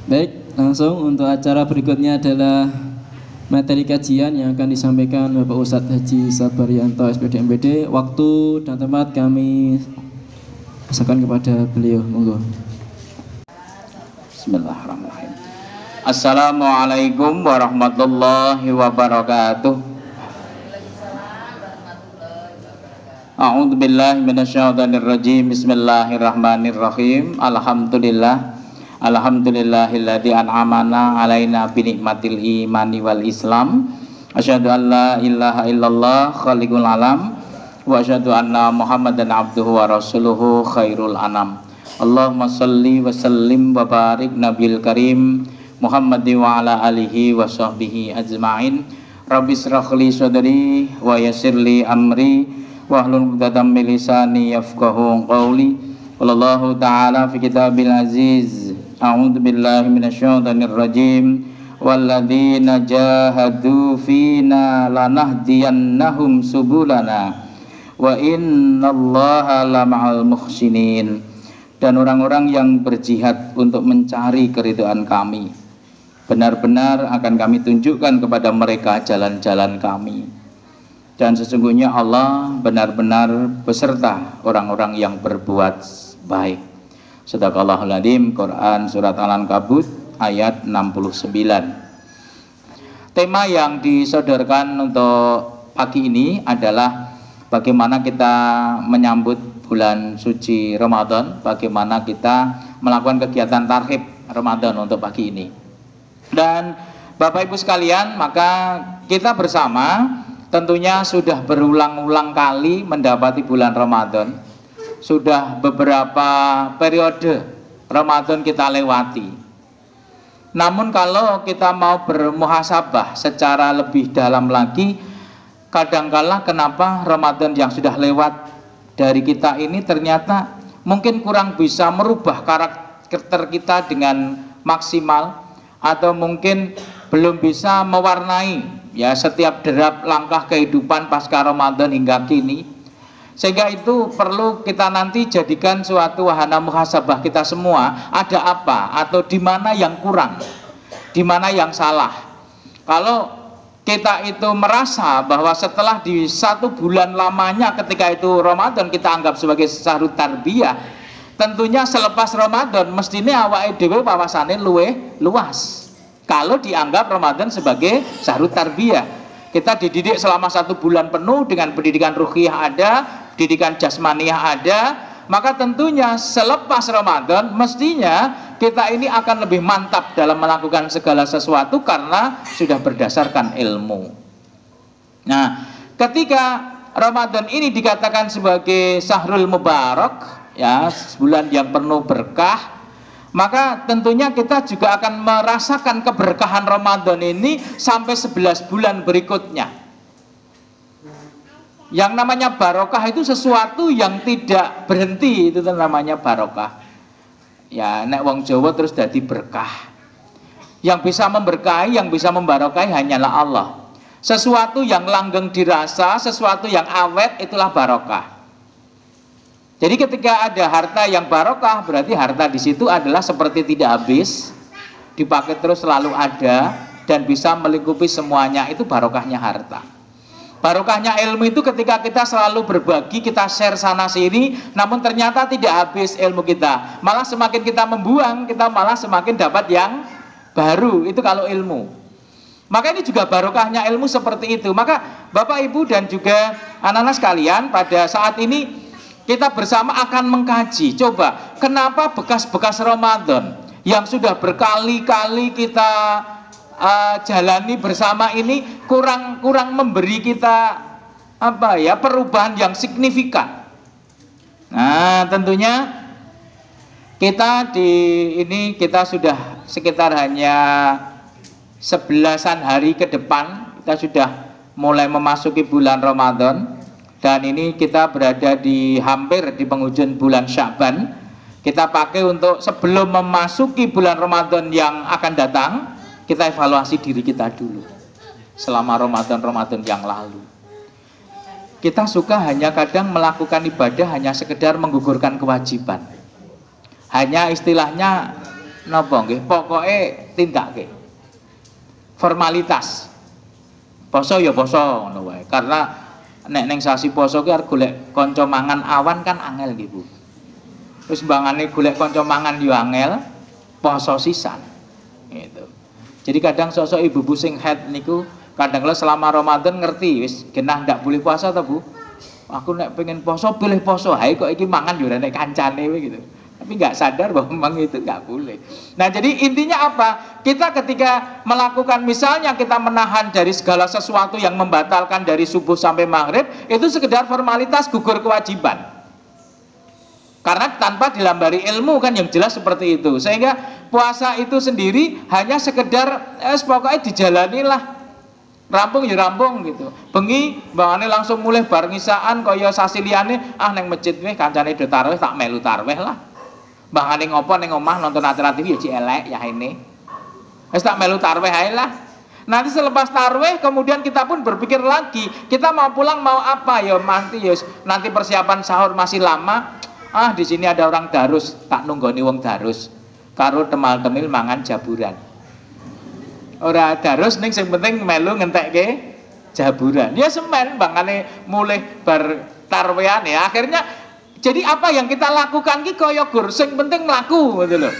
Baik, langsung untuk acara berikutnya adalah materi kajian yang akan disampaikan Bapak Ustadz Haji Sabaryanto SPD MPD. Waktu dan tempat kami pasangkan kepada beliau. Monggo. Bismillahirrahmanirrahim. Assalamualaikum warahmatullahi wabarakatuh. A'udzubillahi minasyaitonirrajim. Bismillahirrahmanirrahim. Alhamdulillahilladzi an'amana alaina bi nikmatil imani wal islam. Asyhadu an la ilaha illallah khaliqul alam wa asyhadu anna Muhammadan abduhu wa rasuluhu khairul anam. Allahumma salli wa sallim wa barik nabil karim Muhammadi wa ala alihi wa sahbihi ajma'in. Rabbi shrah li sadri wa yassir li amri wahlul 'uqdatam min lisani yafqahu qawli. Wallahu ta'ala fi kitabil aziz. A'udzu billahi minasyaitonir rajim. Walladzina jahadu fina lanahdiyannahum subulana wa innallaha lama'al muhsinin. Dan orang-orang yang berjihad untuk mencari keridhaan kami, benar-benar akan kami tunjukkan kepada mereka jalan-jalan kami. Dan sesungguhnya Allah benar-benar beserta orang-orang yang berbuat baik. Shadaqallahul adzim. Quran surat Al-Ankabut ayat 69. Tema yang disodorkan untuk pagi ini adalah bagaimana kita menyambut bulan suci Ramadan, bagaimana kita melakukan kegiatan tarhib Ramadan untuk pagi ini. Dan Bapak Ibu sekalian, maka kita bersama tentunya sudah berulang-ulang kali mendapati bulan Ramadan. Sudah beberapa periode Ramadan kita lewati. Namun kalau kita mau bermuhasabah secara lebih dalam lagi, kadangkala kenapa Ramadan yang sudah lewat dari kita ini ternyata mungkin kurang bisa merubah karakter kita dengan maksimal, atau mungkin belum bisa mewarnai ya setiap derap langkah kehidupan pasca Ramadan hingga kini. Sehingga itu perlu kita nanti jadikan suatu wahana muhasabah kita semua, ada apa atau di mana yang kurang, di mana yang salah. Kalau kita itu merasa bahwa setelah di satu bulan lamanya ketika itu Ramadan kita anggap sebagai syahrut tarbiyah, tentunya selepas Ramadan mestinya awake dhewe wawasane luwih luas. Kalau dianggap Ramadan sebagai syahrut tarbiyah, kita dididik selama satu bulan penuh dengan pendidikan ruhiyah ada, pendidikan jasmaniyah ada, maka tentunya selepas Ramadan mestinya kita ini akan lebih mantap dalam melakukan segala sesuatu karena sudah berdasarkan ilmu. Nah, ketika Ramadan ini dikatakan sebagai syahrul mubarak, ya, bulan yang penuh berkah, maka tentunya kita juga akan merasakan keberkahan Ramadan ini sampai 11 bulan berikutnya. Yang namanya barokah itu sesuatu yang tidak berhenti, itu namanya barokah. Ya, nek wong Jawa terus dadi berkah. Yang bisa memberkahi, yang bisa membarokahi hanyalah Allah. Sesuatu yang langgeng dirasa, sesuatu yang awet, itulah barokah. Jadi ketika ada harta yang barokah, berarti harta di situ adalah seperti tidak habis, dipakai terus selalu ada dan bisa melingkupi semuanya. Itu barokahnya harta. Barokahnya ilmu itu ketika kita selalu berbagi, kita share sana sini, namun ternyata tidak habis ilmu kita. Malah semakin kita membuang, kita malah semakin dapat yang baru. Itu kalau ilmu. Maka ini juga barokahnya ilmu seperti itu. Maka Bapak Ibu dan juga anak-anak sekalian, pada saat ini kita bersama akan mengkaji. Coba, kenapa bekas-bekas Ramadan yang sudah berkali-kali kita jalani bersama ini kurang memberi kita perubahan yang signifikan. Nah, tentunya kita sudah sekitar hanya 11-an hari ke depan kita sudah mulai memasuki bulan Ramadan, dan ini kita berada hampir di penghujung bulan Sya'ban. Kita pakai untuk sebelum memasuki bulan Ramadan yang akan datang, kita evaluasi diri kita dulu selama Ramadan yang lalu. Kita suka hanya kadang melakukan ibadah hanya sekedar menggugurkan kewajiban, hanya istilahnya napa nggih? Pokoke tindake. Formalitas. Poso ya poso ngono wae. Karena nek ning sasi poso ki arep golek kanca mangan awan kan angel nggih, Bu. Terus mbangane golek kanca mangan yo angel, poso sisan. Gitu. Jadi kadang sosok ibu-ibu sing head niku kadang kala selama Ramadan ngerti wis genah ndak boleh puasa to, Bu. Aku nek pengen poso pilih poso, hae kok iki mangan yo nek kancane gitu. Tapi nggak sadar bahwa memang itu nggak boleh. Nah, jadi intinya apa? Kita ketika melakukan, misalnya kita menahan dari segala sesuatu yang membatalkan dari subuh sampai maghrib, itu sekedar formalitas, gugur kewajiban. Karena tanpa dilambari ilmu kan yang jelas seperti itu. Sehingga puasa itu sendiri hanya sekedar pokoknya dijalanilah. Rampung ya rampung gitu. Bengi mbangane langsung mulai bar ngisaan kaya sasi liyane neng masjid weh kancane do tarawih tak melu tarawih lah. Mbangane ngopo ning omah nonton acara TV ya cek elek ya ini. Wis tak melu tarawih ae lah. Nanti selepas tarawih kemudian kita pun berpikir lagi, kita mau pulang mau apa ya nanti persiapan sahur masih lama. Di sini ada orang darus, tak nunggoni wong darus. Karo temal-temil mangan jaburan. Ora darus ning sing penting melu ngentekke jaburan. Ya semen bangane mulai bar tarwehan ya. Akhirnya jadi apa yang kita lakukan ki kaya gur sing penting mlaku gitu loh.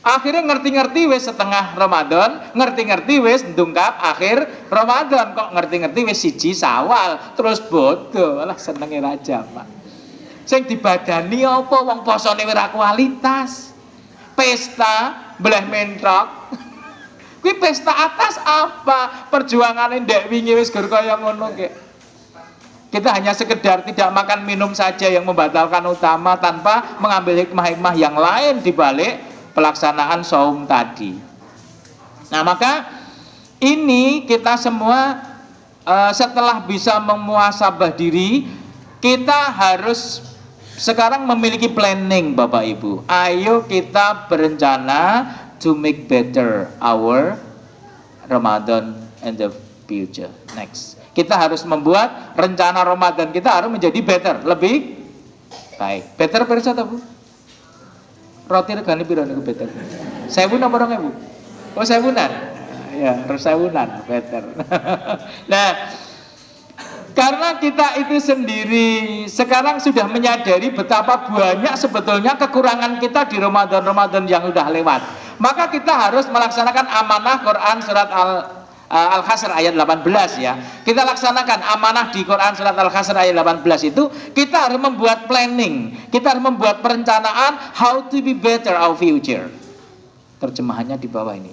Akhirnya ngerti-ngerti wis setengah Ramadan, ngerti-ngerti wis ndungkap akhir Ramadan, kok ngerti-ngerti wis siji Syawal, terus bodoh lah senenge raja Pak. Sing dibadani apa wong posone ora kualitas. Pesta bleh mentrok. Kuwi pesta atas apa? Perjuangane ndek wingi wis gur kaya ngono ki. Kita hanya sekedar tidak makan minum saja yang membatalkan utama tanpa mengambil hikmah-hikmah yang lain di balik pelaksanaan saum tadi. Nah, maka ini kita semua setelah bisa memuasabah diri, kita harus sekarang memiliki planning Bapak Ibu. Ayo kita berencana to make better our Ramadan and the future. Next. Kita harus membuat rencana Ramadan kita harus menjadi better, lebih baik. Better persa ta, Bu? Roti regane piro niku better? 1000 napa 2000? Oh, 1000-an. Ya, 1000-an better. Nah, karena kita itu sendiri sekarang sudah menyadari betapa banyak sebetulnya kekurangan kita di Ramadan-Ramadan yang sudah lewat. Maka kita harus melaksanakan amanah Quran surat Al-Hasr ayat 18 ya. Kita laksanakan amanah di Quran surat Al-Hasr ayat 18 itu, kita harus membuat planning, kita harus membuat perencanaan how to be better our future. Terjemahannya di bawah ini.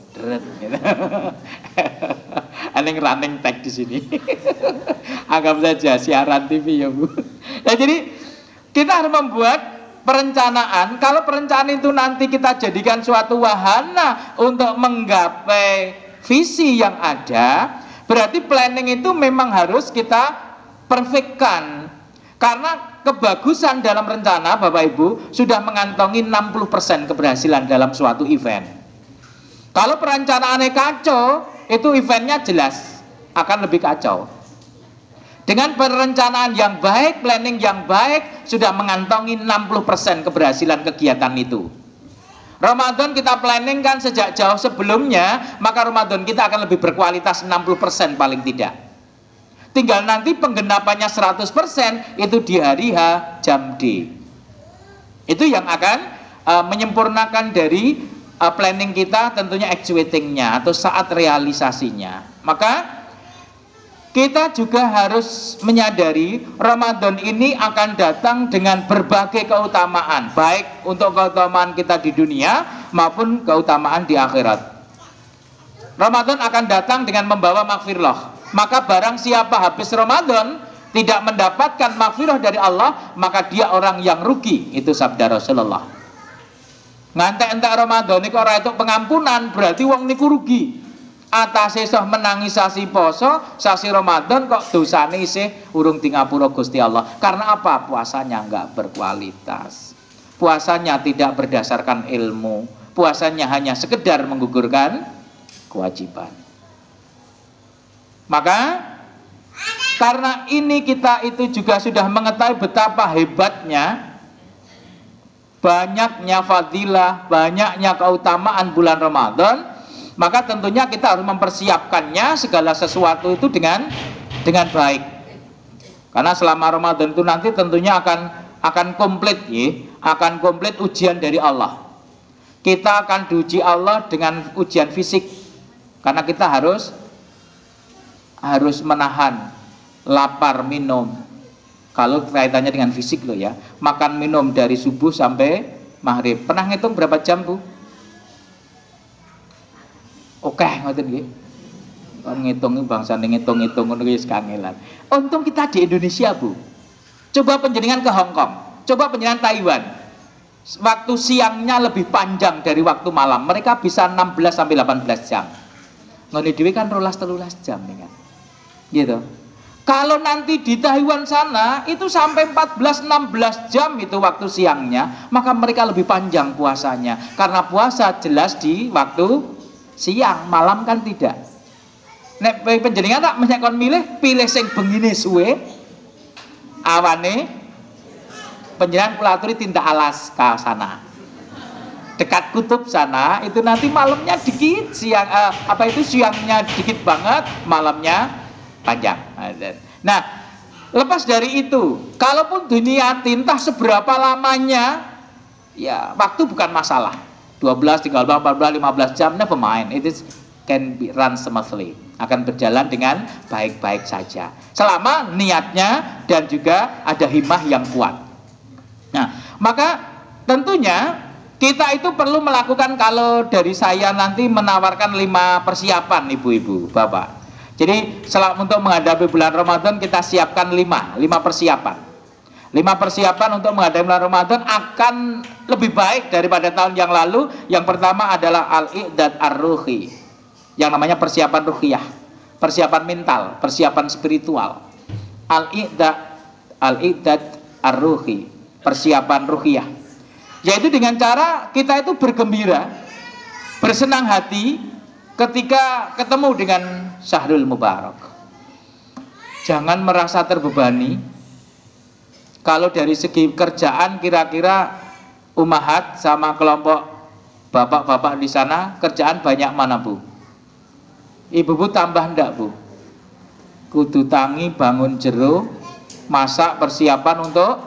Aneh running tag di sini. Anggap saja siaran TV ya, Bu. Nah, jadi kita harus membuat perencanaan. Kalau perencanaan itu nanti kita jadikan suatu wahana untuk menggapai visi yang ada, berarti planning itu memang harus kita perfectkan. Karena kebagusan dalam rencana Bapak Ibu sudah mengantongi 60% keberhasilan dalam suatu event. Kalau perencanaannya kacau, itu eventnya jelas akan lebih kacau. Dengan perencanaan yang baik, planning yang baik, sudah mengantongi 60% keberhasilan kegiatan itu. Ramadan kita planning kan sejak jauh sebelumnya, maka Ramadan kita akan lebih berkualitas 60% paling tidak. Tinggal nanti penggenapannya 100% itu di hari H jam D. Itu yang akan menyempurnakan dari planning kita, tentunya actuating-nya atau saat realisasinya. Maka kita juga harus menyadari Ramadan ini akan datang dengan berbagai keutamaan, baik untuk keutamaan kita di dunia maupun keutamaan di akhirat. Ramadan akan datang dengan membawa maghfirah. Maka barang siapa habis Ramadan tidak mendapatkan maghfirah dari Allah, maka dia orang yang rugi. Itu sabda Rasulullah. Ngantek-entek Ramadan niku ora entuk pengampunan, berarti wong niku rugi. Atase soh menangi sasi poso, sasi Ramadan kok dosane isih urung di ngapura Gusti Allah. Karena apa? Puasanya enggak berkualitas. Puasanya tidak berdasarkan ilmu. Puasanya hanya sekedar menggugurkan kewajiban. Maka karena ini kita itu juga sudah mengetahui betapa hebatnya banyaknya fadilah, banyaknya keutamaan bulan Ramadan, maka tentunya kita harus mempersiapkannya segala sesuatu itu dengan baik. Karena selama Ramadan itu nanti tentunya akan komplit ya, akan komplit ujian dari Allah. Kita akan diuji Allah dengan ujian fisik, karena kita harus menahan lapar minum. Kalau kaitannya dengan fisik loh ya, makan minum dari subuh sampai maghrib. Pernah ngitung berapa jam, Bu? Oke, ngoten nggih. Kon ngitung bangsane ngitung-ngitung ngono wis kangelan. Untung kita di Indonesia, Bu. Coba panjenengan ke Hong Kong, coba panjenengan Taiwan. Waktu siangnya lebih panjang dari waktu malam. Mereka bisa 16 sampai 18 jam. Ngene dhewe kan 12-13 jam nih kan. Gitu. Kalau nanti di Taiwan sana itu sampai 14-16 jam itu waktu siangnya, maka mereka lebih panjang puasanya. Karena puasa jelas di waktu siang, malam kan tidak. Nek panjenengan tak mesti kon pilih sing bengine suwe, awane panjenengan kula aturi tindak Alaska sana. Dekat kutub sana itu nanti malamnya dikit, siangnya dikit banget, malamnya panjang. Nah, lepas dari itu, kalaupun dunia entah seberapa lamanya, ya waktu bukan masalah. 12, 13, 14, 15 jamnya pemain, it is can be run smoothly, akan berjalan dengan baik-baik saja. Selama niatnya dan juga ada himmah yang kuat. Nah, maka tentunya kita itu perlu melakukan, kalau dari saya nanti menawarkan 5 persiapan ibu-ibu, bapak. Jadi untuk menghadapi bulan Ramadan kita siapkan 5 persiapan. 5 persiapan untuk menghadapi bulan Ramadan akan lebih baik daripada tahun yang lalu. Yang pertama adalah al-i'dad ar-ruhi, yang namanya persiapan ruhiyah, persiapan mental, persiapan spiritual. Al-i'dad ar-ruhi, persiapan ruhiyah, yaitu dengan cara kita itu bergembira, bersenang hati ketika ketemu dengan Syahrul Mubarak. Jangan merasa terbebani. Kalau dari segi kerjaan, kira-kira umahat sama kelompok bapak-bapak di sana kerjaan banyak mana, Bu? Ibu-ibu tambah ndak, Bu? Kudu tangi bangun jero, masak persiapan untuk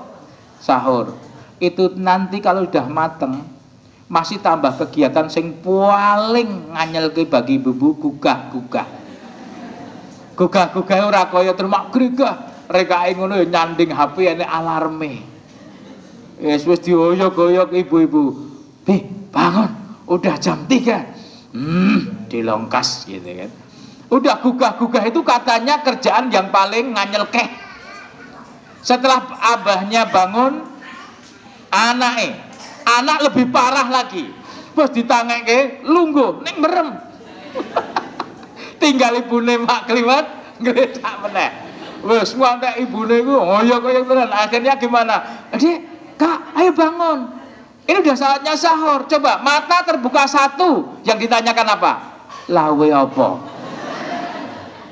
sahur. Itu nanti kalau udah mateng, masih tambah kegiatan sing paling nganyelke bagi ibu-ibu, gugah-gugah ora kaya termak gregah rekae ngono ya, nyanding HP ene alarme. Wis dioyok-oyok ibu-ibu. Bangun, udah jam 3. Dilongkas gitu kan. Udah gugah-gugah itu katanya kerjaan yang paling nganyelke. Setelah abahnya bangun, anak lebih parah lagi. Terus ditangeke lungguh ning merem. Tinggal ibune mak kliwat ngledak meneh. Wes ngantek ibune ku oyok-oyok tenan. Akhirnya gimana? Adik, Kak, ayo bangun. Ini udah saatnya sahur. Coba mata terbuka satu, yang ditanyakan apa? Lawe apa?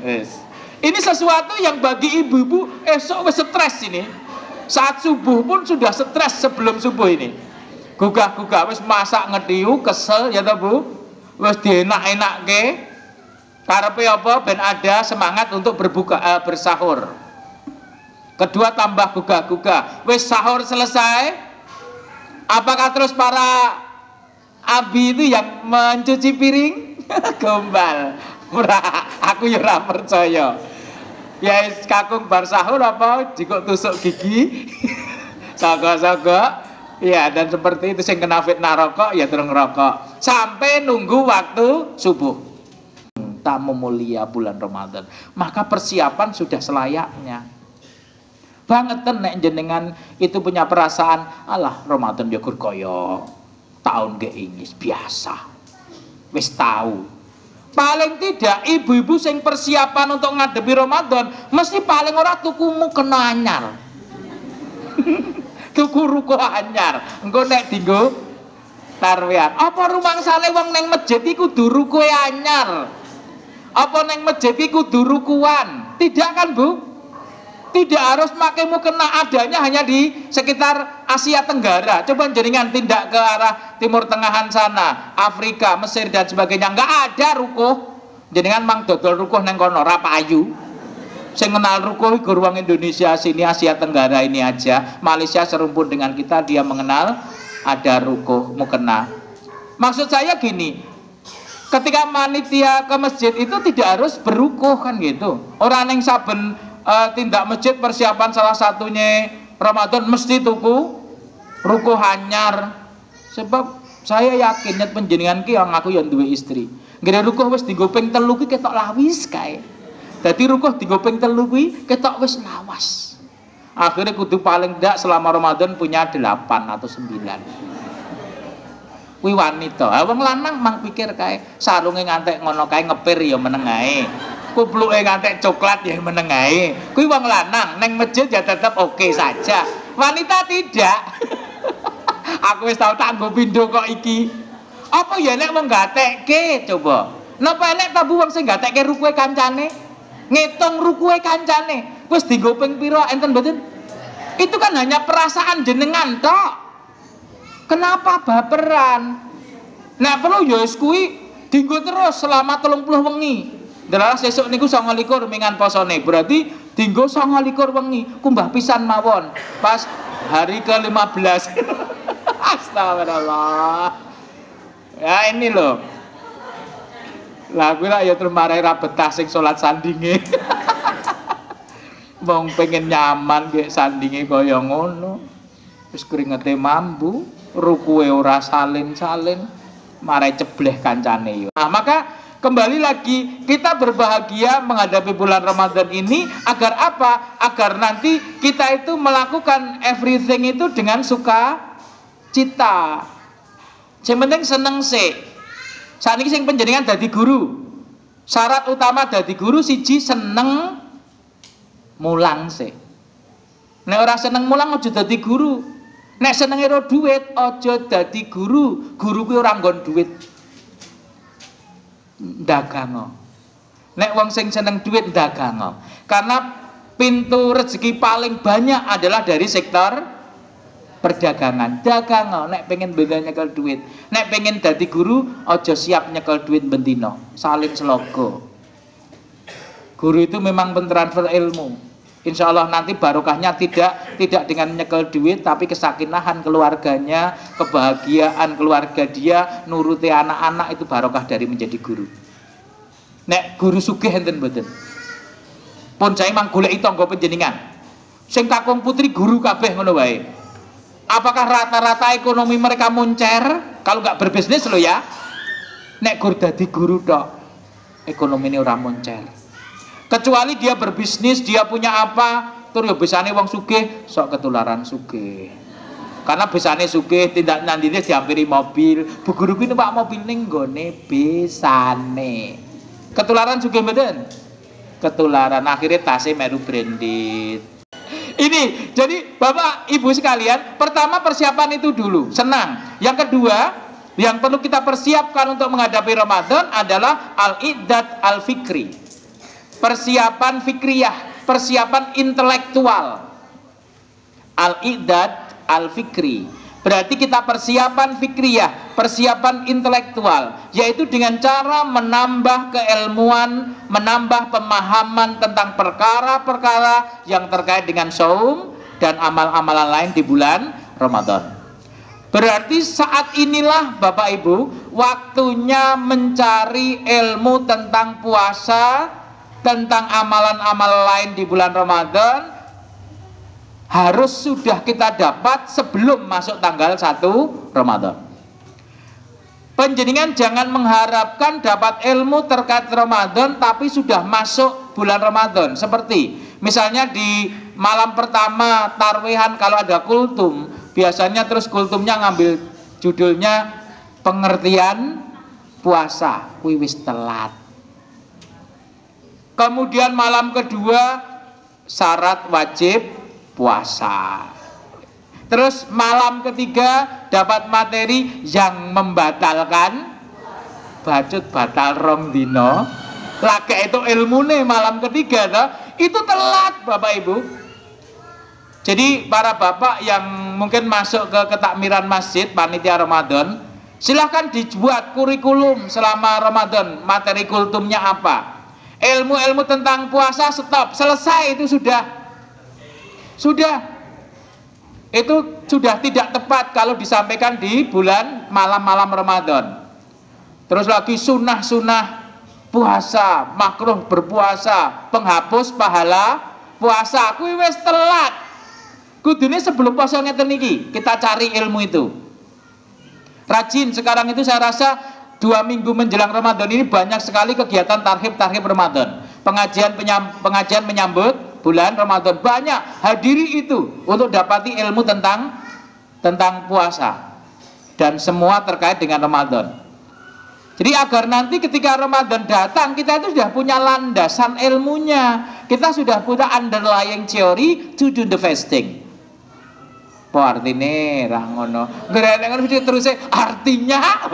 Wes. Ini sesuatu yang bagi ibu-ibu esok wes stres ini. Saat subuh pun sudah stres sebelum subuh ini. Gugah-gugah wis masak ngediu, kesel ya toh Bu. Wis dienak-enakke. Karepe apa? Ben ada semangat untuk bersahur. Kedua, tambah gugah-gugah. Wis sahur selesai. Apakah terus para abi itu yang mencuci piring? Gombal. Aku ya ora percaya. Ya kakung bar sahur apa jikok tusuk gigi. Sogok-sogok. Ya, dan seperti itu sing kena fitnah rokok ya terus ngerokok sampai nunggu waktu subuh. Tamu mulia bulan Ramadan, maka persiapan sudah selayaknya. Bangetan nek jenengan itu punya perasaan, alah Ramadan ya gur kaya tahun ge ingis biasa. Wis tahu. Paling tidak ibu-ibu sing persiapan untuk ngadepi Ramadan mesti paling ora tukumu kena anyar. Tuku ruko anyar. Engko nek dinggo tarwehan. Apa rumangsane wong ning masjid iku kudu rukoe anyar? Apa ning masjid iku kudu rukuan? Tidak kan, Bu? Tidak harus pakai mukena, adanya hanya di sekitar Asia Tenggara. Coba jenengan tindak ke arah Timur Tengahan sana, Afrika, Mesir dan sebagainya, nggak ada rukuh. Jenengan mang dodol rukuh neng kono ra payu. Saya kenal rukuh iku ruang Indonesia sini, Asia Tenggara ini aja. Malaysia serumpun dengan kita, dia mengenal ada rukuh mukena. Maksud saya gini, ketika manitia ke masjid itu tidak harus berukuh kan gitu. Orang yang saben tindak masjid persiapan salah satunya Ramadan mesti tuku rukuh anyar. Sebab saya yakin nyet penjenengan ki yang aku yang duwe istri. Nggih rukuh wis dienggo ping 3 ki ketok lawis kae. Dadi rukuh dienggo ping 3 kuwi ketok wis lawas. Akhirnya kudu paling ndak selama Ramadan punya 8 atau 9. Kuwi wanita. Wong lanang mang pikir kae sarunge ngantek ngono kae ngepir ya meneng ae. Kupluke ngantek coklat ya meneng ae. Kuwi wong lanang, neng masjid ya tetap oke saja. Wanita tidak. Aku wis tau tak nggo pindho kok iki. Apa ya nek wong gatekke coba. Napa nek tabu wong sing gatekke rukuhe kancane? Ngitung rukuhe kancane. Wis dienggo ping pira enten mboten? Itu kan hanya perasaan jenengan tok. Kenapa baperan? Nek perlu ya wis kuwi dienggo terus selama 30 wengi. Dalah sesuk niku 29 mingan posone. Berarti dienggo 29 wengi. Kumbah pisan mawon. Pas hari ke-15. Astagfirullah. Ya ini loh. Lah kuwi lak ya termarai ra betah sing salat sandinge. Wong pengen nyaman nggih sandinge kaya ngono. Wis keringete mambu, rukuhe ora salin-salin, marai cebleh kancane yo. Nah, maka kembali lagi kita berbahagia menghadapi bulan Ramadan ini agar apa? Agar nanti kita itu melakukan everything itu dengan sukacita. Yang penting seneng sih. Saat ini sing panjenengan dadi guru. Syarat utama dadi guru siji seneng mulang sih. Nek ora seneng mulang aja dadi guru. Nek senenge ro duit aja dadi guru. Guru kuwi ora nggon duit. Dagang. Nek wong sing seneng duit dagang. Karena pintu rezeki paling banyak adalah dari sektor perdagangan. Dagang. Nek pengen beda nyekel duit. Nek pengen dadi guru aja siap nyekel duit bendino. Salin selogo. Guru itu memang pentransfer ilmu. Insya Allah nanti barokahnya tidak dengan nyekel duit, tapi kesakinahan keluarganya, kebahagiaan keluarga dia, nuruti anak-anak, itu barokah dari menjadi guru. Nek guru sugih enten mboten. Pun saya mang goleki tangga panjenengan. Sing kakung putri guru kabeh ngono wae. Apakah rata-rata ekonomi mereka moncer? Kalau nggak berbisnis lo ya. Nek gur dadi guru tok, ekonomi ini ora moncer. Kecuali dia berbisnis, dia punya apa, terus ya bisane wong sugih sok ketularan sugih. Karena bisane sugih tindak nandine diampiri mobil, bu guru kuwi numpak mobil ning nggone bisane. Ketularan sugih mboten? Ketularan, akhirnya tasnya meru branded. Ini, jadi Bapak Ibu sekalian, pertama persiapan itu dulu, senang. Yang kedua, yang perlu kita persiapkan untuk menghadapi Ramadan adalah al-iddad al-fikri. Persiapan fikriyah, persiapan intelektual. Al-iddad al-fikri. Berarti kita persiapan fikriyah, persiapan intelektual, yaitu dengan cara menambah keilmuan, menambah pemahaman tentang perkara-perkara yang terkait dengan saum dan amal-amalan lain di bulan Ramadan. Berarti saat inilah Bapak Ibu waktunya mencari ilmu tentang puasa, tentang amalan-amalan lain di bulan Ramadan. Harus sudah kita dapat sebelum masuk tanggal 1 Ramadan. Panjenengan jangan mengharapkan dapat ilmu terkait Ramadan tapi sudah masuk bulan Ramadan. Seperti misalnya di malam pertama tarwihan kalau ada kultum, biasanya terus kultumnya ngambil judulnya pengertian puasa, kuwi wis telat. Kemudian malam kedua syarat wajib puasa. Terus malam ketiga dapat materi yang membatalkan bacut batal rong dino. Lagi itu ilmu nih malam ketiga toh. Itu telat Bapak Ibu. Jadi para bapak yang mungkin masuk ke ketakmiran masjid panitia Ramadan, silahkan dibuat kurikulum selama Ramadan. Materi kultumnya apa? Ilmu-ilmu tentang puasa stop, selesai, itu sudah itu sudah tidak tepat kalau disampaikan di bulan malam-malam Ramadan. Terus lagi sunnah-sunnah puasa, makruh berpuasa, penghapus pahala puasa, kuwi wis telat. Kudune sebelum puasa ngeten iki kita cari ilmu itu. Rajin sekarang itu, saya rasa 2 minggu menjelang Ramadan ini banyak sekali kegiatan tarhib Ramadan. Pengajian menyambut bulan Ramadan, banyak, hadiri itu untuk dapati ilmu tentang puasa dan semua terkait dengan Ramadan. Jadi agar nanti ketika Ramadan datang kita itu sudah punya landasan ilmunya, kita sudah punya underlying theory to do the fasting. Artinya rangono terus artinya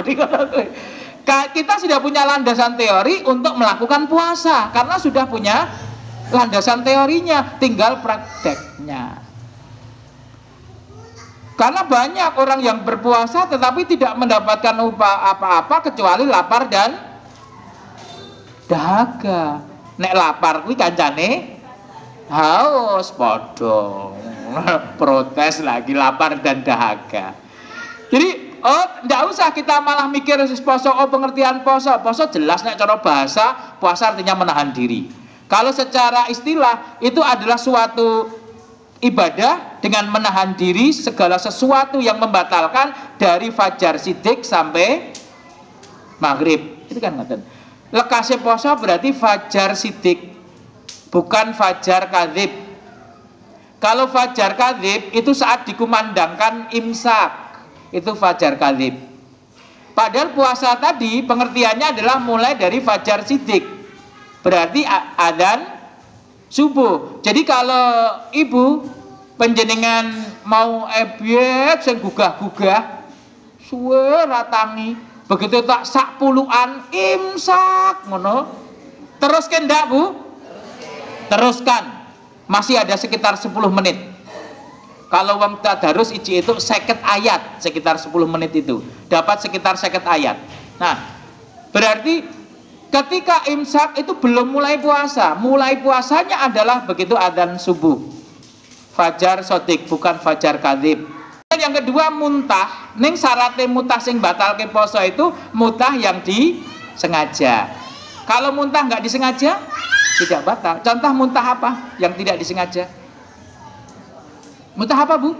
kita sudah punya landasan teori untuk melakukan puasa karena sudah punya landasan teorinya, tinggal prakteknya. Karena banyak orang yang berpuasa tetapi tidak mendapatkan upah apa-apa kecuali lapar dan dahaga. Nek lapar kuwi kancane haus padha. Protes lagi, lapar dan dahaga. Jadi ndak usah kita malah mikir poso, pengertian poso jelas nek cara bahasa puasa artinya menahan diri. Kalau secara istilah itu adalah suatu ibadah dengan menahan diri segala sesuatu yang membatalkan dari fajar sidik sampai maghrib. Itu kan ngaten. Lekase poso berarti fajar sidik, bukan fajar kadzib. Kalau fajar kadzib itu saat dikumandangkan imsak, itu fajar kadzib. Padahal puasa tadi pengertiannya adalah mulai dari fajar sidik, berarti adzan subuh. Jadi kalau ibu panjenengan mau ebyet sing gugah-gugah suwe ratangi, begitu tak sak puluhan imsak ngono, teruskan ndak Bu? Teruskan. Masih ada sekitar 10 menit. Kalau wong tadarus iji itu 50 ayat, sekitar 10 menit itu dapat sekitar 50 ayat. Nah, berarti ketika imsak itu belum mulai puasa. Mulai puasanya adalah begitu adzan subuh, fajar sodik, bukan fajar kadzib. Yang kedua muntah. Ning syaratnya muntah sing batal ke poso itu muntah yang disengaja. Kalau muntah nggak disengaja tidak batal. Contoh muntah apa yang tidak disengaja? Muntah apa Bu?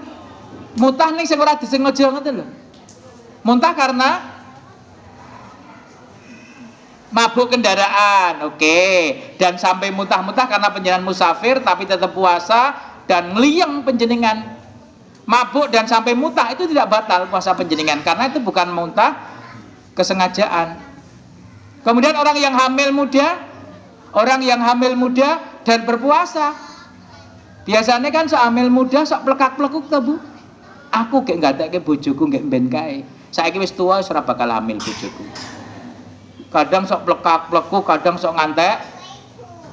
Muntah nih sing ora disengaja ngoten lho. Muntah karena mabuk kendaraan, oke. Dan sampai muntah-muntah karena penjenengan musafir tapi tetap puasa dan ngliyeng penjenengan. Mabuk dan sampai muntah itu tidak batal puasa penjenengan karena itu bukan muntah kesengajaan. Kemudian orang yang hamil muda dan berpuasa, biasanya kan sok hamil muda sok plekak-plekuk ta Bu. Aku gek nggatekke bojoku gek mben kae. Saiki wis tuwa wis ora bakal hamil bojoku. Kadang sok plekak-plekuk, kadang sok ngantek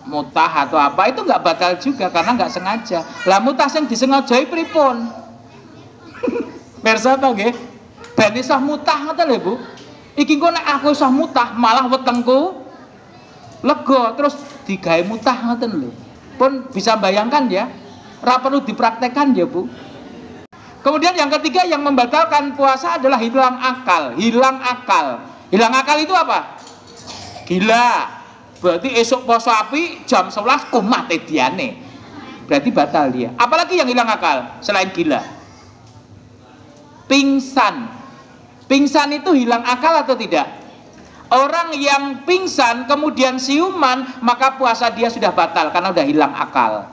mutah atau apa, itu nggak batal juga karena nggak sengaja. Lah mutah sing disengajai pripun? Pirsa to nggih? Ben iso mutah ngoten lho Bu. Iki engko nek aku iso mutah malah wetengku lega terus digawe mutah ngoten lho. Pun bisa bayangkan ya, ora perlu dipraktekkan ya Bu. Kemudian yang ketiga yang membatalkan puasa adalah hilang akal. Hilang akal itu apa? Gila. Berarti esok poso api jam 11 kumat ediane. Berarti batal dia. Apalagi yang hilang akal selain gila? Pingsan. Pingsan itu hilang akal atau tidak? Orang yang pingsan kemudian siuman, maka puasa dia sudah batal karena sudah hilang akal.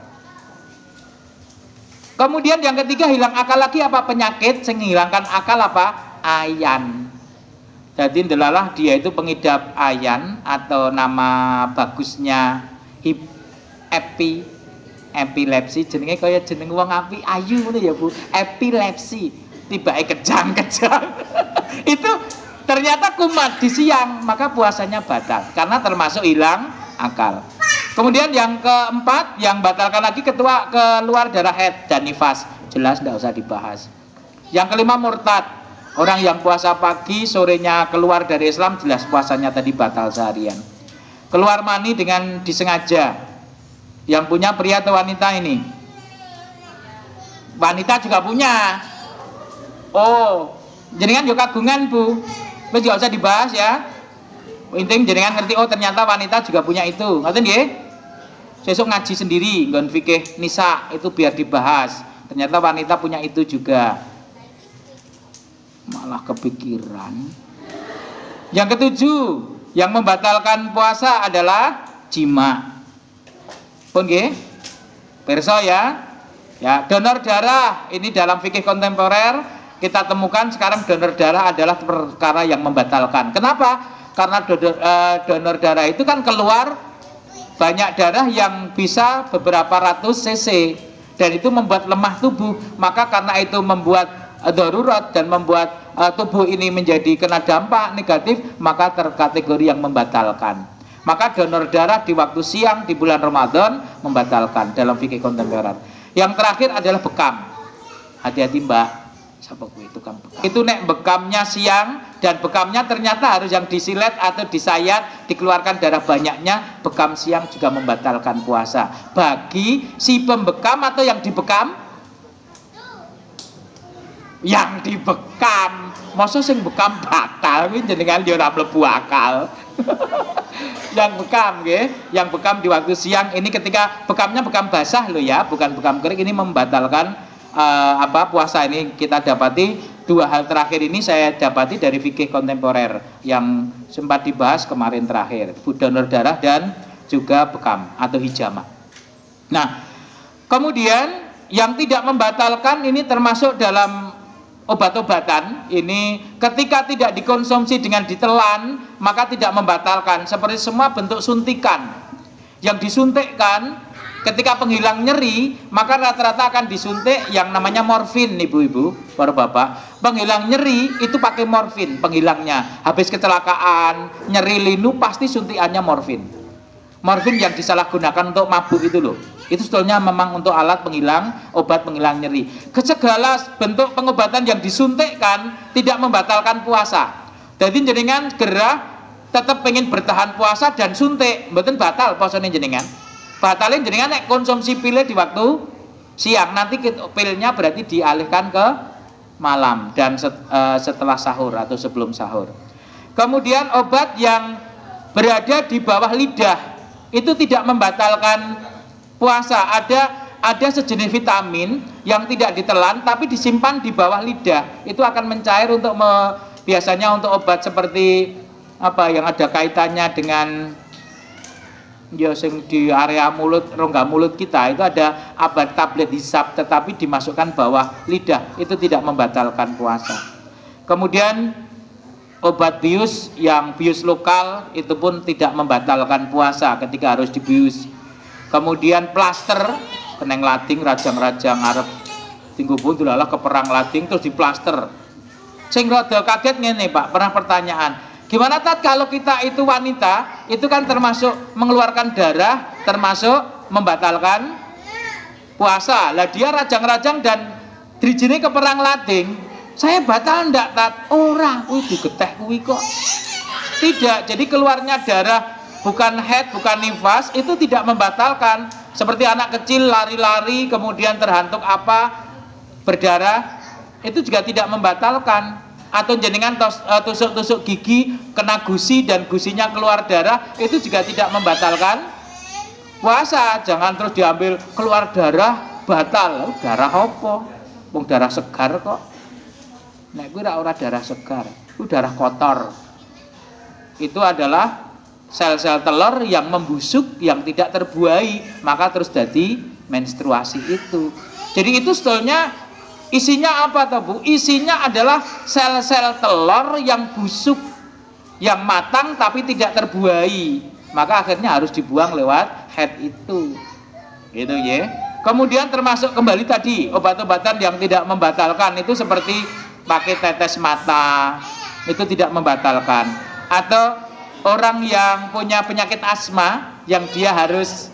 Kemudian yang ketiga hilang akal lagi apa? Penyakit yang menghilangkan akal apa? Ayan. Jadi ndelalah dia itu pengidap ayan atau nama bagusnya epilepsi, jenenge kaya jeneng wong api ayu ngono ya Bu. Epilepsi. Tibake kejang-kejang. Itu ternyata kumat di siang, maka puasanya batal karena termasuk hilang akal. Kemudian yang keempat, yang batalkan lagi keluar darah haid dan nifas. Jelas tidak usah dibahas. Yang kelima murtad. Orang yang puasa pagi, sorenya keluar dari Islam, jelas puasanya tadi batal seharian. Keluar mani dengan disengaja. Yang punya pria atau wanita ini? Wanita juga punya. Oh, jenengan juga kagungan Bu. Wis juga usah dibahas ya. Intinya jenengan ngerti, oh ternyata wanita juga punya itu. Ngoten nggih? Besok ngaji sendiri, nggon fikih nisa itu biar dibahas. Ternyata wanita punya itu juga. Malah kepikiran. Yang ketujuh, yang membatalkan puasa adalah jima. Pun nggih? Pirsa ya. Ya, donor darah ini dalam fikih kontemporer kita temukan sekarang donor darah adalah perkara yang membatalkan. Kenapa? Karena donor darah itu kan keluar banyak darah yang bisa beberapa ratus cc dan itu membuat lemah tubuh. Maka karena itu membuat darurat dan membuat tubuh ini menjadi kena dampak negatif, maka terkategori yang membatalkan. Maka donor darah di waktu siang di bulan Ramadan membatalkan dalam fikih kontemporer. Yang terakhir adalah bekam. Hati-hati Mbak. Siapa kuwi tukang bekam? Itu nek bekamnya siang dan bekamnya ternyata harus yang disilet atau disayat, dikeluarkan darah banyaknya, bekam siang juga membatalkan puasa. Bagi si pembekam atau yang dibekam? Yang dibekam. Masa sing bekam batal kuwi jenengan yo ora mlebu akal. Yang bekam nggih, yang bekam di waktu siang ini ketika bekamnya bekam basah loh ya, bukan bekam kering, ini membatalkan puasa. Ini kita dapati dua hal terakhir ini saya dapati dari fikih kontemporer yang sempat dibahas kemarin terakhir, donor darah dan juga bekam atau hijamah. Nah, kemudian yang tidak membatalkan ini termasuk dalam obat-obatan ini ketika tidak dikonsumsi dengan ditelan maka tidak membatalkan, seperti semua bentuk suntikan yang disuntikkan. Ketika penghilang nyeri, maka rata-rata akan disuntik yang namanya morfin, ibu-ibu, bapak-bapak. Penghilang nyeri itu pakai morfin, penghilangnya. Habis kecelakaan, nyeri linu, pasti suntikannya morfin. Morfin yang disalahgunakan untuk mabuk itu loh. Itu sebetulnya memang untuk alat penghilang, obat penghilang nyeri. Segala bentuk pengobatan yang disuntikkan tidak membatalkan puasa. Jadi jenengan gerah tetap pengen bertahan puasa dan suntik, mboten batal puasane jenengan. Batalin jenengan nek konsumsi pilnya di waktu siang, nanti pilnya berarti dialihkan ke malam dan setelah sahur atau sebelum sahur. Kemudian obat yang berada di bawah lidah itu tidak membatalkan puasa. Ada sejenis vitamin yang tidak ditelan tapi disimpan di bawah lidah, itu akan mencair untuk biasanya untuk obat seperti apa yang ada kaitannya dengan ya sing di area mulut, rongga mulut kita itu ada obat tablet hisap tetapi dimasukkan bawah lidah, itu tidak membatalkan puasa. Kemudian obat bius yang bius lokal itu pun tidak membatalkan puasa ketika harus dibius. Kemudian plaster keneng lading rajang-rajang arep tinggu pun dulalah ke perang lading terus diplaster. Sing rada kaget ngene Pak, pernah pertanyaan, gimana Tat kalau kita itu wanita, itu kan termasuk mengeluarkan darah, termasuk membatalkan puasa. Lah dia rajang-rajang dan drijine ke perang lading, saya batal ndak Tat? Ora, kuwi digeteh kuwi kok. Tidak, jadi keluarnya darah bukan haid, bukan nifas, itu tidak membatalkan. Seperti anak kecil lari-lari kemudian terhantuk apa berdarah, itu juga tidak membatalkan. Atau jenengan tusuk-tusuk gigi kena gusi dan gusinya keluar darah, itu juga tidak membatalkan puasa. Jangan terus diambil keluar darah batal. Darah apa? Wong darah segar kok. Nek kuwi ora darah segar, itu darah kotor. Itu adalah sel-sel telur yang membusuk, yang tidak terbuai, maka terus jadi menstruasi itu. Jadi itu sebetulnya isinya apa toh Bu? Isinya adalah sel-sel telur yang busuk, yang matang tapi tidak terbuai. Maka akhirnya harus dibuang lewat haid itu. Gitu ya. Kemudian termasuk kembali tadi obat-obatan yang tidak membatalkan itu seperti pakai tetes mata, itu tidak membatalkan. Atau orang yang punya penyakit asma yang dia harus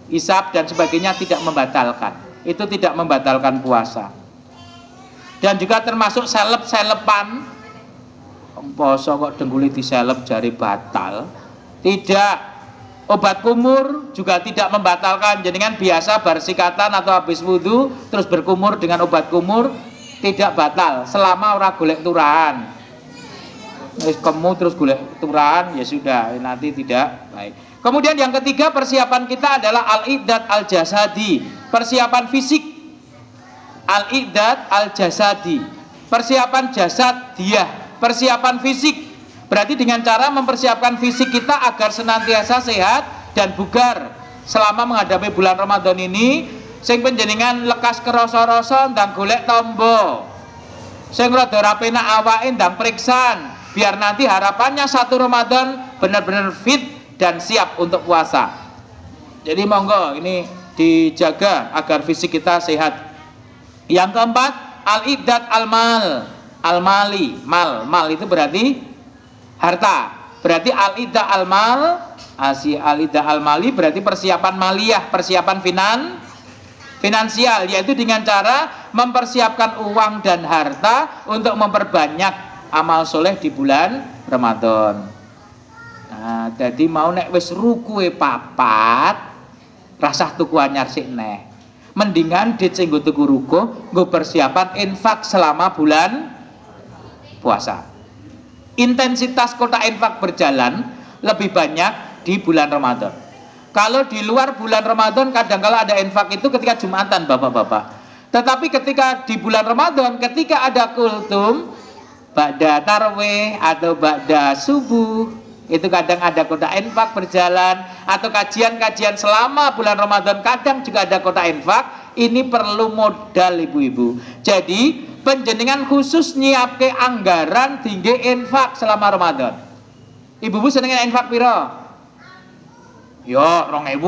hisab dan sebagainya tidak membatalkan. Itu tidak membatalkan puasa. Dan juga termasuk selep-selepan. Poso kok dengguli diselep jari batal. Tidak. Obat kumur juga tidak membatalkan. Jenengan biasa bersikatan atau habis wudhu terus berkumur dengan obat kumur tidak batal selama ora golek turahan. Kamu terus golek turahan ya sudah, nanti tidak baik. Kemudian yang ketiga, persiapan kita adalah al-iddad al-jasadi, persiapan fisik. Al-iddad al-jasadi, persiapan jasad dia, persiapan fisik. Berarti dengan cara mempersiapkan fisik kita agar senantiasa sehat dan bugar selama menghadapi bulan Ramadan ini. Sing panjenengan lekas kerasa-rasa ndang golek tombo, sing rada ora penak awake ndang periksan, biar nanti harapannya satu Ramadan benar-benar fit dan siap untuk puasa. Jadi monggo ini dijaga agar fisik kita sehat. Yang keempat, al-iddad al-mal, al-mali, mal itu berarti harta. Berarti al-iddad al-mal, al-iddad al-mali berarti persiapan maliyah, persiapan finansial, yaitu dengan cara mempersiapkan uang dan harta untuk memperbanyak amal soleh di bulan Ramadan. Nah, jadi mau nek wis rukuhe papat, rasah tuku anyar sik neh. Mendingan dit sing nggo tuku ruko, nggo persiapan infak selama bulan puasa. Intensitas kota infak berjalan lebih banyak di bulan Ramadan. Kalau di luar bulan Ramadan kadang-kala ada infak itu ketika Jumatan Bapak-bapak. Tetapi ketika di bulan Ramadan, ketika ada kultum ba'da tarwih atau ba'da subuh, itu kadang ada kota infak berjalan, atau kajian-kajian selama bulan Ramadan kadang juga ada kota infak. Ini perlu modal ibu-ibu. Jadi penjenengan khusus nyiapke anggaran tinggi infak selama Ramadan. Ibu-ibu senengnya infak piro? Yo 2.000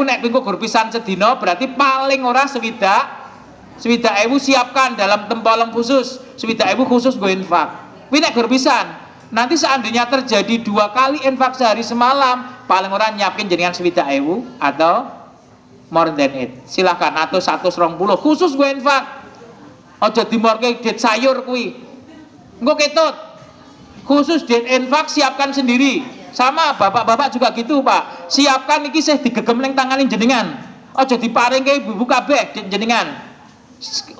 nek pingko gur pisan sedina berarti paling ora swidak ewu siapkan dalam tempolong khusus, 1.000 khusus go infak. Kuwi nek gur pisan, nanti seandainya terjadi 2 kali infak sehari semalam, paling ora nyiapin jenengan 1.000 atau more than it. Silakan, atau 120 khusus go infak. Aja dimorke dit sayur kuwi. Engko ketut. Khusus dit infak siapkan sendiri. Sama bapak-bapak juga gitu Pak, siapkan iki sih digegem ning tanganin jenengan, aja diparingke ibu-ibu kabeh jenengan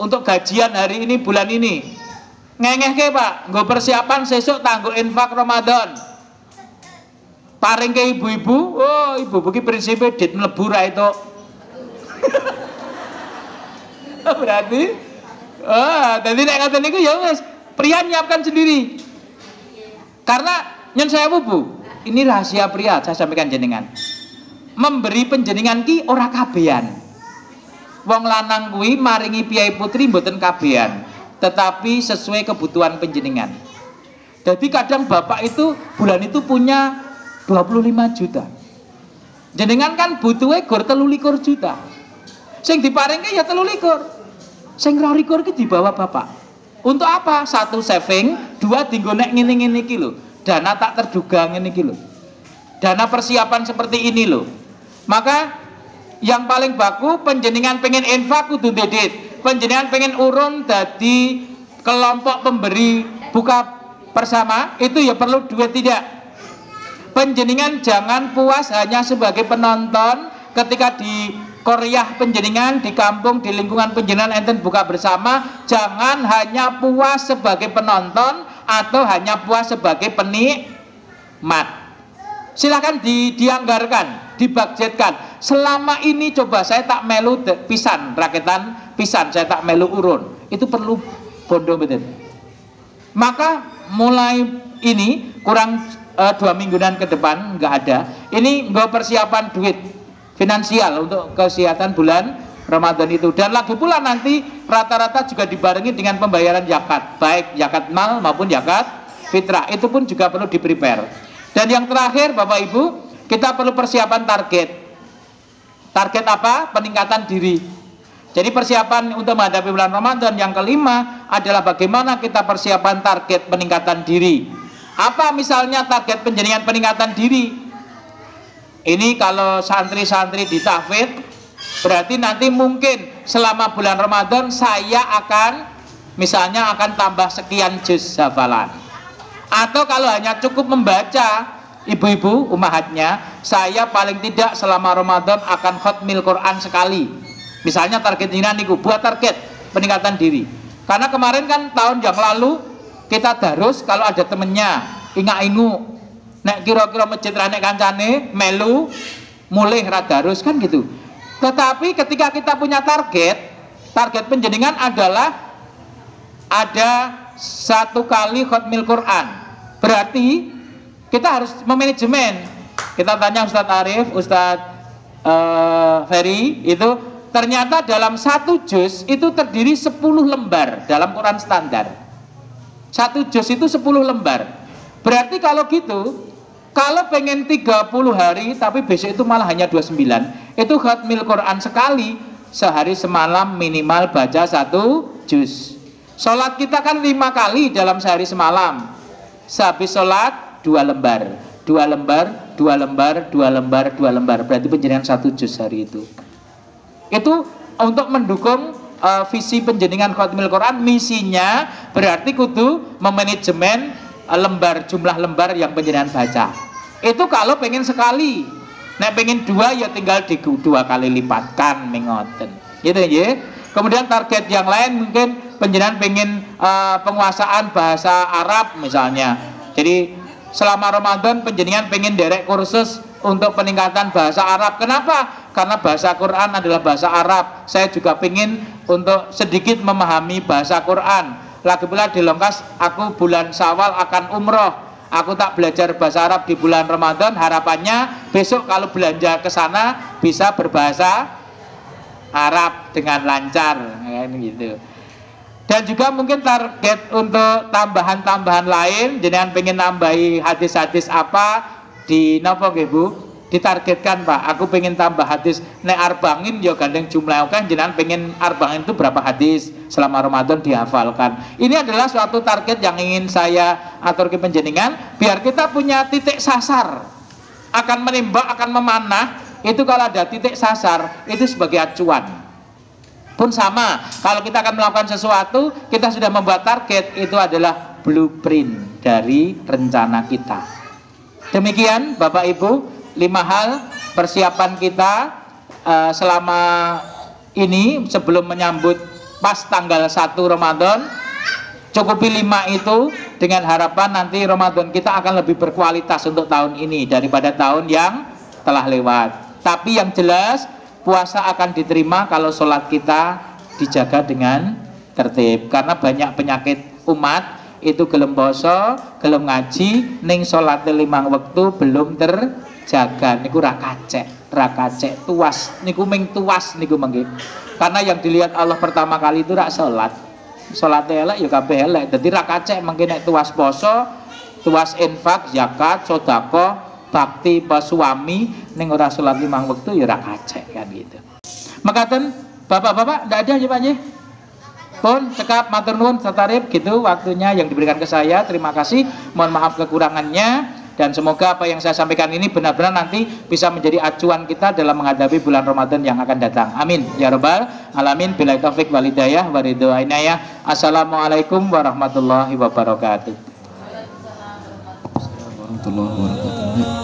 untuk gajian hari ini bulan ini. Ngengehke Pak, nggo persiapan sesuk tanggo infak Ramadan, paringke ibu-ibu. Oh ibu-ibu ki prinsipe dit mlebu ra itu. Berarti dadi nek ngoten niku ya wis pria nyiapkan sendiri. Karena nyen sewu Bu, ini rahasia pria saya sampaikan jenengan. Memberi penjenengan ki ora kabehan. Wong lanang kuwi maringi piyai putri mboten kabehan, tetapi sesuai kebutuhan penjenengan. Jadi kadang bapak itu bulan itu punya 25 juta. Jenengan kan butuhe gor 23 juta. Sing diparingke ya 23. Sing 22 ki dibawa bapak. Untuk apa? 1 saving, 2 dinggo nek ngene-ngene iki lho. Dana tak terduga ngene iki lho. Dana persiapan seperti ini loh. Maka yang paling baku penjenengan pengen infak kudu dedit. Penjenengan pengen urun dadi kelompok pemberi buka bersama, itu ya perlu duit tidak. Penjenengan jangan puas hanya sebagai penonton ketika di Korea penjenengan, di kampung, di lingkungan penjenengan enten buka bersama, jangan hanya puas sebagai penonton atau hanya puas sebagai penikmat. Silahkan dianggarkan, dibudgetkan. Selama ini coba saya tak melu pisan, raketan pisan, saya tak melu urun. Itu perlu bondo betul. Maka mulai ini kurang 2 mingguan ke depan nggak ada. Ini nggak persiapan duit finansial untuk kesehatan bulan Ramadan itu. Dan lagi pula nanti rata-rata juga dibarengi dengan pembayaran zakat, baik zakat mal maupun zakat fitrah. Itu pun juga perlu di-prepare. Dan yang terakhir Bapak Ibu, kita perlu persiapan target. Target apa? Peningkatan diri. Jadi persiapan untuk menghadapi bulan Ramadan yang kelima adalah bagaimana kita persiapan target peningkatan diri. Apa misalnya target penjenengan peningkatan diri? Ini kalau santri-santri di tahfidz, berarti nanti mungkin selama bulan Ramadan saya akan misalnya akan tambah sekian juz hafalan. Atau kalau hanya cukup membaca, ibu-ibu umahatnya, saya paling tidak selama Ramadan akan khatmil Quran sekali. Misalnya target ini niku, buat target peningkatan diri. Karena kemarin kan tahun yang lalu kita darus kalau ada temennya inga-ingu nek kira-kira masjid rane kancane melu mulih ra darus kan gitu. Tetapi ketika kita punya target penjenengan adalah ada 1 kali khatmil Quran. Berarti kita harus memanajemen. Kita tanya Ustadz Arif, Ustadz Ferry, itu ternyata dalam 1 juz itu terdiri 10 lembar dalam Quran standar. 1 juz itu 10 lembar. Berarti kalau gitu, kalau pengen 30 hari tapi besok itu malah hanya 29, itu khatmil Quran sekali, sehari semalam minimal baca 1 juz. Sholat kita kan 5 kali dalam sehari semalam. Sehabis sholat 2 lembar, 2 lembar, 2 lembar, 2 lembar, 2 lembar. Berarti penjenengan 1 juz hari itu. Itu untuk mendukung visi penjenengan khatmil Quran. Misinya berarti kudu memanajemen jumlah lembar yang penjenengan baca. Itu kalau pengen sekali. Nek pengen 2 ya tinggal di 2 kali lipatkan mengoten. Gitu ya. Kemudian target yang lain mungkin penjenengan pengen penguasaan bahasa Arab misalnya. Jadi selama Ramadan penjenengan pengen derek kursus untuk peningkatan bahasa Arab. Kenapa? Karena bahasa Quran adalah bahasa Arab. Saya juga pengen untuk sedikit memahami bahasa Quran. Lagi pula di Longkas aku bulan Syawal akan umroh. Aku tak belajar bahasa Arab di bulan Ramadan. Harapannya besok kalau belanja ke sana bisa berbahasa Arab dengan lancar, kan gitu. Dan juga mungkin target untuk tambahan-tambahan lain, jenengan pengen nambahi hadis-hadis apa di napa nggih Bu? Ditargetkan Pak, aku pengen tambah hadis nek arbangin ya gandeng jumlah kan jenengan pengen arbangin itu berapa hadis selama Ramadan dihafalkan. Ini adalah suatu target yang ingin saya atur ke penjenengan biar kita punya titik sasar. Akan menembak, akan memanah, itu kalau ada titik sasar itu sebagai acuan. Pun sama, kalau kita akan melakukan sesuatu, kita sudah membuat target, itu adalah blueprint dari rencana kita. Demikian Bapak Ibu, 5 hal persiapan kita selama ini sebelum menyambut pas tanggal 1 Ramadan. Cukupi 5 itu dengan harapan nanti Ramadan kita akan lebih berkualitas untuk tahun ini daripada tahun yang telah lewat. Tapi yang jelas puasa akan diterima kalau sholat kita dijaga dengan tertib. Karena banyak penyakit umat itu gelem poso, gelem ngaji, ning sholat 5 waktu belum terjaga. Niku rakacek, tuas. Niku ming tuas niku mangke. Karena yang dilihat Allah pertama kali itu rak sholat. Sholat elek ya kabeh elek. Dadi rakacek mangke nek tuas poso, tuas infak, zakat, sedekah, bakti suami ning ora sholat 5 waktu ya rakacek kan gitu. Makaten Bapak-bapak ndak ada ya Pak nggih? Pun cekap matur nuwun satarip gitu waktunya yang diberikan ke saya. Terima kasih. Mohon maaf kekurangannya dan semoga apa yang saya sampaikan ini benar-benar nanti bisa menjadi acuan kita dalam menghadapi bulan Ramadan yang akan datang. Amin ya rabbal alamin. Billahi taufik wal hidayah wa ridho inayah. Assalamualaikum warahmatullahi wabarakatuh. Warahmatullahi wabarakatuh.